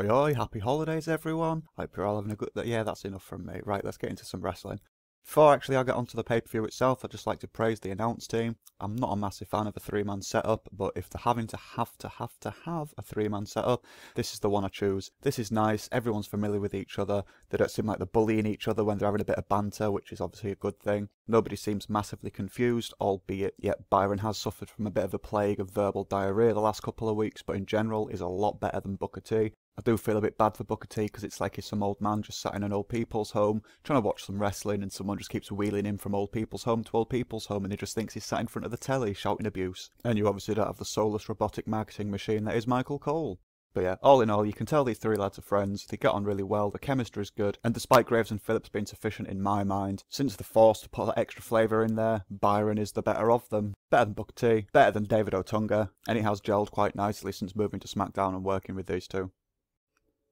Oi oi, happy holidays everyone. Hope you're all having a good... Yeah, that's enough from me. Right, let's get into some wrestling. Before actually I get onto the pay-per-view itself, I'd just like to praise the announce team. I'm not a massive fan of a three-man setup, but if they're having to have a three-man setup, this is the one I choose. This is nice, everyone's familiar with each other, they don't seem like they're bullying each other when they're having a bit of banter, which is obviously a good thing. Nobody seems massively confused, albeit, yet Byron has suffered from a bit of a plague of verbal diarrhea the last couple of weeks, but in general is a lot better than Booker T. I do feel a bit bad for Booker T because it's like he's some old man just sat in an old people's home trying to watch some wrestling and someone just keeps wheeling him from old people's home to old people's home and he just thinks he's sat in front of the telly shouting abuse. And you obviously don't have the soulless robotic marketing machine that is Michael Cole. But yeah, all in all, you can tell these three lads are friends, they get on really well, the chemistry is good, and despite Graves and Phillips being sufficient in my mind, since they're forced to put that extra flavour in there, Byron is the better of them. Better than Booker T, better than David Otunga, and it has gelled quite nicely since moving to SmackDown and working with these two.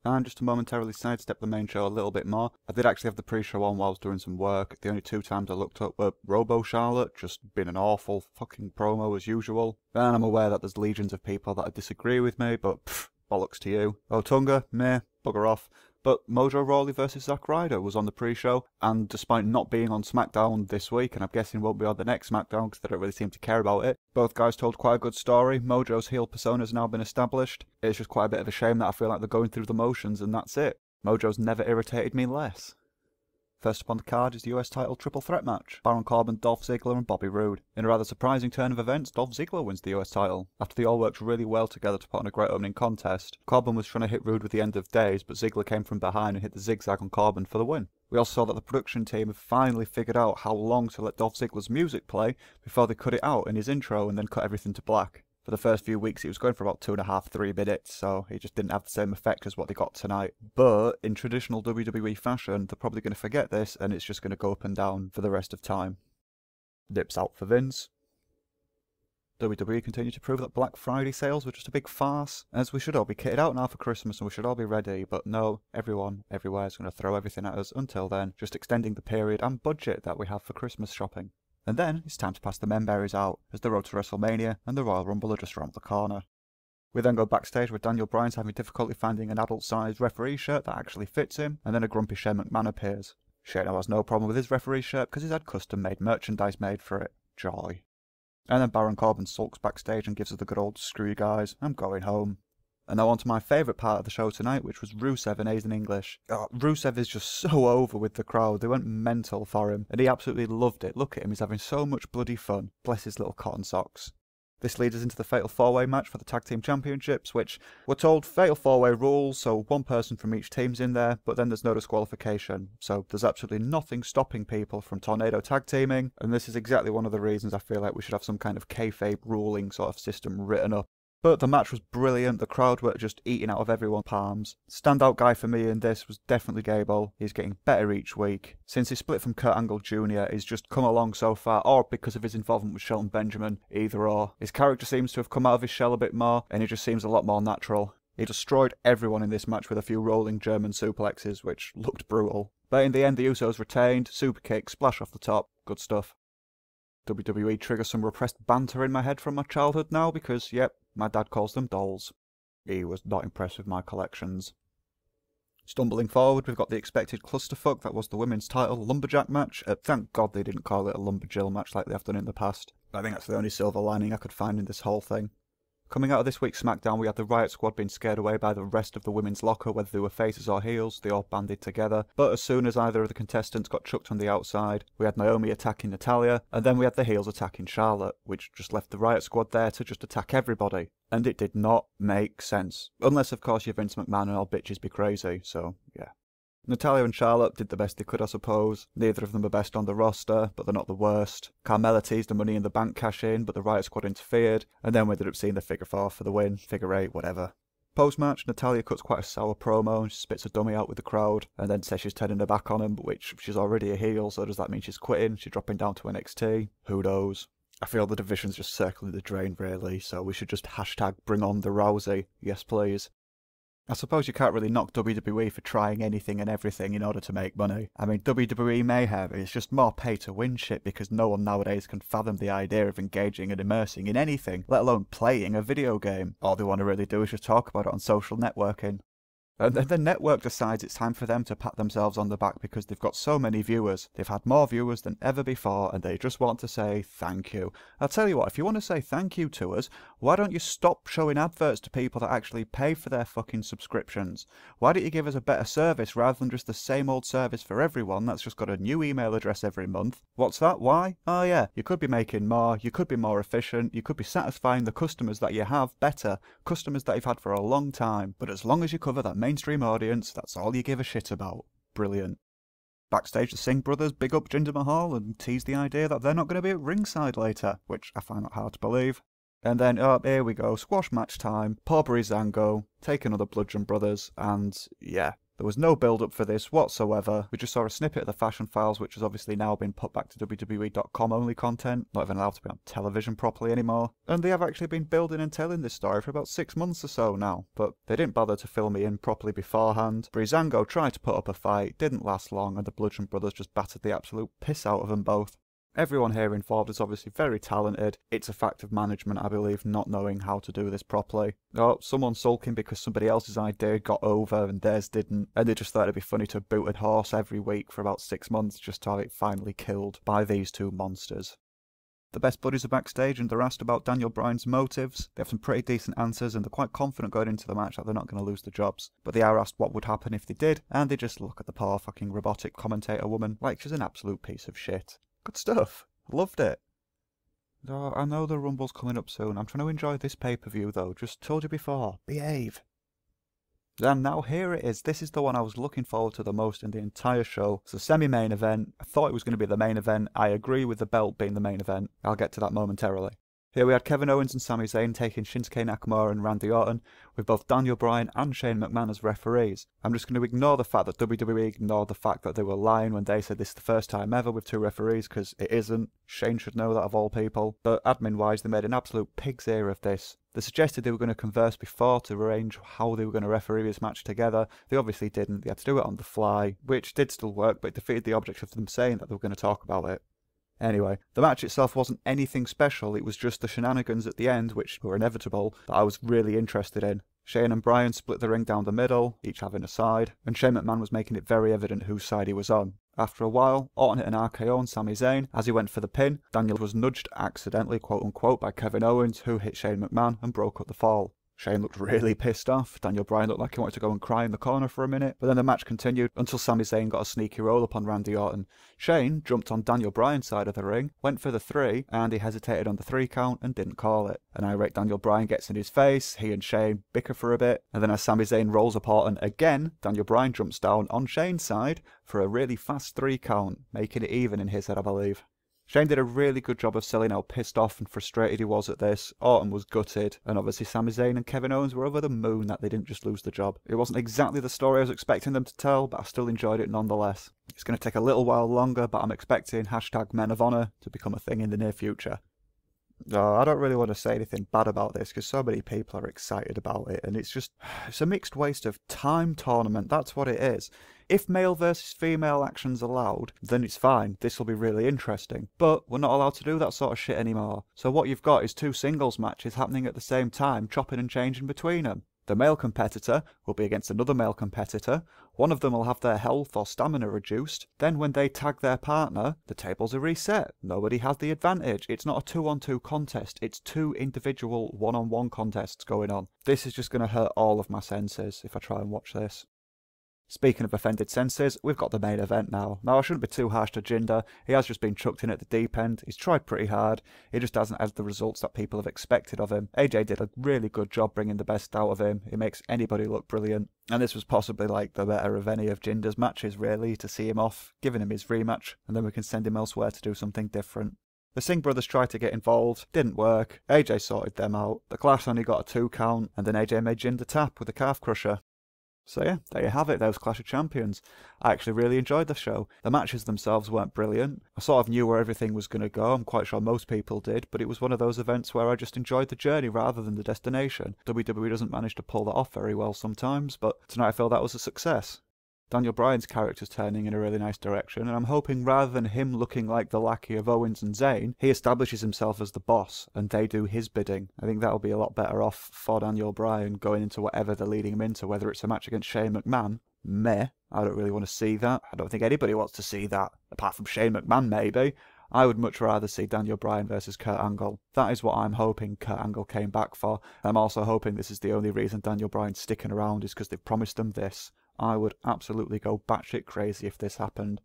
And just to momentarily sidestep the main show a little bit more, I did actually have the pre-show on while I was doing some work. The only two times I looked up were Robo Charlotte, just being an awful fucking promo as usual. And I'm aware that there's legions of people that disagree with me, but pfft, bollocks to you. Otunga, meh, bugger off. But Mojo Rawley vs Zack Ryder was on the pre-show, and despite not being on SmackDown this week, and I'm guessing won't be on the next SmackDown because they don't really seem to care about it, both guys told quite a good story. Mojo's heel persona has now been established. It's just quite a bit of a shame that I feel like they're going through the motions and that's it. Mojo's never irritated me less. First up on the card is the US title triple threat match. Baron Corbin, Dolph Ziggler and Bobby Roode. In a rather surprising turn of events, Dolph Ziggler wins the US title. After they all worked really well together to put on a great opening contest, Corbin was trying to hit Roode with the end of days, but Ziggler came from behind and hit the zigzag on Corbin for the win. We also saw that the production team have finally figured out how long to let Dolph Ziggler's music play before they cut it out in his intro and then cut everything to black. For the first few weeks, it was going for about 2.5 to 3 minutes, so it just didn't have the same effect as what they got tonight. But in traditional WWE fashion, they're probably going to forget this, and it's just going to go up and down for the rest of time. Dips out for Vince. WWE continue to prove that Black Friday sales were just a big farce, as we should all be kitted out now for Christmas and we should all be ready, but no, everyone, everywhere is going to throw everything at us until then, just extending the period and budget that we have for Christmas shopping. And then it's time to pass the memberries out, as the road to WrestleMania and the Royal Rumble are just around the corner. We then go backstage where Daniel Bryan's having difficulty finding an adult-sized referee shirt that actually fits him, and then a grumpy Shane McMahon appears. Shane has no problem with his referee shirt because he's had custom-made merchandise made for it. Joy. And then Baron Corbin sulks backstage and gives us the good old "screw you guys, I'm going home." And now on to my favourite part of the show tonight, which was Rusev and A's in English. Oh, Rusev is just so over with the crowd. They went mental for him, and he absolutely loved it. Look at him, he's having so much bloody fun. Bless his little cotton socks. This leads us into the Fatal 4-Way match for the Tag Team Championships, which we're told Fatal 4-Way rules, so one person from each team's in there, but then there's no disqualification. So there's absolutely nothing stopping people from tornado tag teaming, and this is exactly one of the reasons I feel like we should have some kind of kayfabe ruling sort of system written up. But the match was brilliant, the crowd were just eating out of everyone's palms. Standout guy for me in this was definitely Gable. He's getting better each week. Since his split from Kurt Angle Jr., he's just come along so far, or because of his involvement with Shelton Benjamin, either or. His character seems to have come out of his shell a bit more, and he just seems a lot more natural. He destroyed everyone in this match with a few rolling German suplexes, which looked brutal. But in the end, the Usos retained, super kick, splash off the top, good stuff. WWE triggers some repressed banter in my head from my childhood now because, yep, my dad calls them dolls. He was not impressed with my collections. Stumbling forward, we've got the expected clusterfuck that was the women's title Lumberjack match. Thank God they didn't call it a Lumberjill match like they have done in the past. I think that's the only silver lining I could find in this whole thing. Coming out of this week's SmackDown, we had the Riot Squad being scared away by the rest of the women's locker, whether they were faces or heels. They all banded together. But as soon as either of the contestants got chucked on the outside, we had Naomi attacking Natalya, and then we had the heels attacking Charlotte, which just left the Riot Squad there to just attack everybody. And it did not make sense. Unless, of course, you're Vince McMahon and all bitches be crazy, so yeah. Natalya and Charlotte did the best they could, I suppose. Neither of them are best on the roster, but they're not the worst. Carmella teased the Money in the Bank cash-in, but the Riot Squad interfered, and then we ended up seeing the figure 4 for the win, figure 8, whatever. Post-match, Natalya cuts quite a sour promo, and she spits a dummy out with the crowd, and then says she's turning her back on him, which she's already a heel, so does that mean she's quitting? She's dropping down to NXT? Who knows? I feel the division's just circling the drain, really, so we should just hashtag bring on the Rousey. Yes, please. I suppose you can't really knock WWE for trying anything and everything in order to make money. I mean, WWE may have, it's just more pay-to-win shit because no one nowadays can fathom the idea of engaging and immersing in anything, let alone playing a video game. All they want to really do is just talk about it on social networking. And then the network decides it's time for them to pat themselves on the back because they've got so many viewers. They've had more viewers than ever before, and they just want to say thank you. I'll tell you what, if you want to say thank you to us, why don't you stop showing adverts to people that actually pay for their fucking subscriptions? Why don't you give us a better service rather than just the same old service for everyone that's just got a new email address every month? What's that? Why? Oh yeah, you could be making more, you could be more efficient, you could be satisfying the customers that you have better, customers that you've had for a long time, but as long as you cover that mainstream audience, that's all you give a shit about. Brilliant. Backstage, the Singh brothers big up Jinder Mahal and tease the idea that they're not going to be at ringside later, which I find that hard to believe. And then, oh, here we go, squash match time, Poorbury Xango, take another Bludgeon Brothers, and yeah. There was no build-up for this whatsoever. We just saw a snippet of the Fashion Files, which has obviously now been put back to WWE.com only content, not even allowed to be on television properly anymore. And they have actually been building and telling this story for about 6 months or so now, but they didn't bother to fill me in properly beforehand. Breezango tried to put up a fight, didn't last long, and the Bludgeon Brothers just battered the absolute piss out of them both. Everyone here involved is obviously very talented. It's a fact of management, I believe, not knowing how to do this properly. Oh, someone sulking because somebody else's idea got over and theirs didn't, and they just thought it'd be funny to boot a horse every week for about 6 months just to have it finally killed by these two monsters. The Best Buddies are backstage and they're asked about Daniel Bryan's motives. They have some pretty decent answers and they're quite confident going into the match that they're not going to lose the jobs. But they are asked what would happen if they did, and they just look at the poor fucking robotic commentator woman like she's an absolute piece of shit. Good stuff. Loved it. Oh, I know the Rumble's coming up soon. I'm trying to enjoy this pay-per-view though. Just told you before. Behave. And now here it is. This is the one I was looking forward to the most in the entire show. It's a semi-main event. I thought it was going to be the main event. I agree with the belt being the main event. I'll get to that momentarily. Here we had Kevin Owens and Sami Zayn taking Shinsuke Nakamura and Randy Orton, with both Daniel Bryan and Shane McMahon as referees. I'm just going to ignore the fact that WWE ignored the fact that they were lying when they said this is the first time ever with 2 referees, because it isn't. Shane should know that of all people. But admin-wise, they made an absolute pig's ear of this. They suggested they were going to converse before to arrange how they were going to referee this match together. They obviously didn't. They had to do it on the fly, which did still work, but it defeated the object of them saying that they were going to talk about it. Anyway, the match itself wasn't anything special, it was just the shenanigans at the end, which were inevitable, that I was really interested in. Shane and Bryan split the ring down the middle, each having a side, and Shane McMahon was making it very evident whose side he was on. After a while, Orton hit an RKO on Sami Zayn. As he went for the pin, Daniel was nudged accidentally, quote unquote, by Kevin Owens, who hit Shane McMahon and broke up the fall. Shane looked really pissed off. Daniel Bryan looked like he wanted to go and cry in the corner for a minute, but then the match continued until Sami Zayn got a sneaky roll up on Randy Orton. Shane jumped on Daniel Bryan's side of the ring, went for the 3, and he hesitated on the 3 count and didn't call it. An irate Daniel Bryan gets in his face, he and Shane bicker for a bit, and then as Sami Zayn rolls up Orton again, Daniel Bryan jumps down on Shane's side for a really fast 3 count, making it even in his head, I believe. Shane did a really good job of selling how pissed off and frustrated he was at this. Orton was gutted, and obviously Sami Zayn and Kevin Owens were over the moon that they didn't just lose the job. It wasn't exactly the story I was expecting them to tell, but I still enjoyed it nonetheless. It's going to take a little while longer, but I'm expecting #Men of Honor to become a thing in the near future. I don't really want to say anything bad about this because so many people are excited about it, and it's a mixed waste of time tournament, that's what it is. If male versus female action's allowed, then it's fine, this will be really interesting. But we're not allowed to do that sort of shit anymore. So what you've got is 2 singles matches happening at the same time, chopping and changing between them. The male competitor will be against another male competitor. One of them will have their health or stamina reduced. Then when they tag their partner, the tables are reset. Nobody has the advantage. It's not a 2-on-2 contest. It's 2 individual 1-on-1 contests going on. This is just going to hurt all of my senses if I try and watch this. Speaking of offended senses, we've got the main event now. Now, I shouldn't be too harsh to Jinder. He has just been chucked in at the deep end. He's tried pretty hard. He just hasn't had the results that people have expected of him. AJ did a really good job bringing the best out of him. He makes anybody look brilliant. And this was possibly like the better of any of Jinder's matches, really, to see him off, giving him his rematch, and then we can send him elsewhere to do something different. The Singh brothers tried to get involved, didn't work. AJ sorted them out. The Clash only got a 2 count, and then AJ made Jinder tap with a calf crusher. So yeah, there you have it, those Clash of Champions. I actually really enjoyed the show. The matches themselves weren't brilliant. I sort of knew where everything was going to go, I'm quite sure most people did, but it was one of those events where I just enjoyed the journey rather than the destination. WWE doesn't manage to pull that off very well sometimes, but tonight I feel that was a success. Daniel Bryan's character's turning in a really nice direction, and I'm hoping rather than him looking like the lackey of Owens and Zayn, he establishes himself as the boss, and they do his bidding. I think that'll be a lot better off for Daniel Bryan going into whatever they're leading him into, whether it's a match against Shane McMahon. Meh. I don't really want to see that. I don't think anybody wants to see that, apart from Shane McMahon maybe. I would much rather see Daniel Bryan versus Kurt Angle. That is what I'm hoping Kurt Angle came back for. I'm also hoping this is the only reason Daniel Bryan's sticking around is because they've promised them this. I would absolutely go batshit crazy if this happened.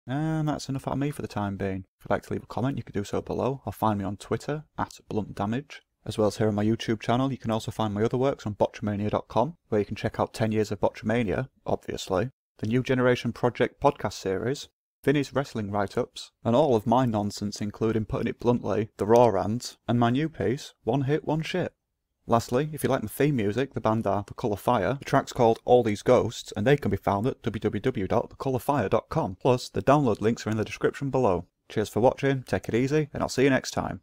And that's enough out of me for the time being. If you'd like to leave a comment, you can do so below, or find me on Twitter, @BluntDamage. As well as here on my YouTube channel, you can also find my other works on botchamania.com, where you can check out 10 years of Botchamania, obviously, the New Generation Project podcast series, Vinny's wrestling write-ups, and all of my nonsense including, putting it bluntly, the Raw rant, and my new piece, One Hit, One Shit. Lastly, if you like my theme music, the band are The Colour Fire. The track's called All These Ghosts, and they can be found at www.thecolourfire.com. Plus, the download links are in the description below. Cheers for watching, take it easy, and I'll see you next time.